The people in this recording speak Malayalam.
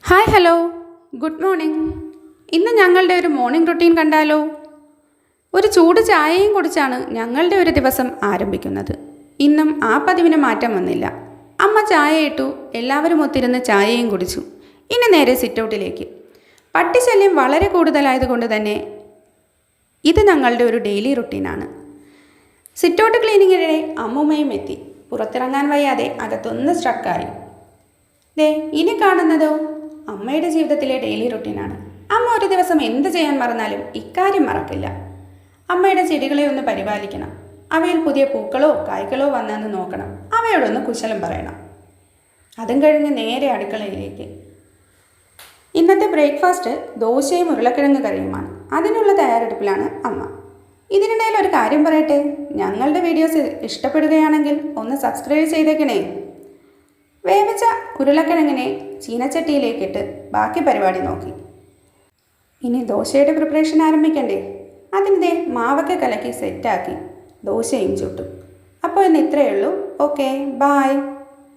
Hi hello good morning. ഇന്ന് ഞങ്ങളുടെ ഒരു മോർണിംഗ് റുട്ടീൻ കണ്ടാലോ? ഒരു ചൂട് ചായയും കുടിച്ചാണ് ഞങ്ങളുടെ ഒരു ദിവസം ആരംഭിക്കുന്നത്. ഇന്നും ആ പതിവിന് മാറ്റം വന്നില്ല. അമ്മ ചായ ഇട്ടു, എല്ലാവരും ഒത്തിരുന്ന് ചായയും കുടിച്ചു. ഇനി നേരെ സിറ്റൗട്ടിലേക്ക്. പട്ടിശല്യം വളരെ കൂടുതലായതുകൊണ്ട് തന്നെ ഇത് ഞങ്ങളുടെ ഒരു ഡെയിലി റുട്ടീനാണ്. സിറ്റൗട്ട് ക്ലീനിങ്ങിനിടെ അമ്മൂമ്മയും എത്തി. പുറത്തിറങ്ങാൻ വയ്യാതെ അകത്തൊന്ന് സ്ട്രക്കായി. ദേ ഇനി കാണുന്നതോ അമ്മയുടെ ജീവിതത്തിലെ ഡെയിലി റുട്ടീനാണ്. അമ്മ ഒരു ദിവസം എന്ത് ചെയ്യാൻ മറന്നാലും ഇക്കാര്യം മറക്കില്ല. അമ്മയുടെ ചെടികളെ ഒന്ന് പരിപാലിക്കണം, അവയിൽ പുതിയ പൂക്കളോ കായ്കളോ വന്നെന്ന് നോക്കണം, അവയോടൊന്ന് കുശലം പറയണം. അതും കഴിഞ്ഞ് നേരെ അടുക്കളയിലേക്ക്. ഇന്നത്തെ ബ്രേക്ക്ഫാസ്റ്റ് ദോശയും ഉരുളക്കിഴങ്ങ് കറിയുമാണ്. അതിനുള്ള തയ്യാറെടുപ്പിലാണ് അമ്മ. ഇതിനിടയിൽ ഒരു കാര്യം പറയട്ടെ, ഞങ്ങളുടെ വീഡിയോസ് ഇഷ്ടപ്പെടുകയാണെങ്കിൽ ഒന്ന് സബ്സ്ക്രൈബ് ചെയ്തേക്കണേ. വേവിച്ച ഉരുളക്കിഴങ്ങിനെ ചീനച്ചട്ടിയിലേക്കിട്ട് ബാക്കി പരിപാടി നോക്കി. ഇനി ദോശയുടെ പ്രിപ്പറേഷൻ ആരംഭിക്കണ്ടേ? അതിൻ്റെ മാവൊക്കെ കലക്കി സെറ്റാക്കി ദോശയും ചുട്ടു. അപ്പോൾ ഇന്ന് ഇത്രയേ ഉള്ളൂ. Okay, bye.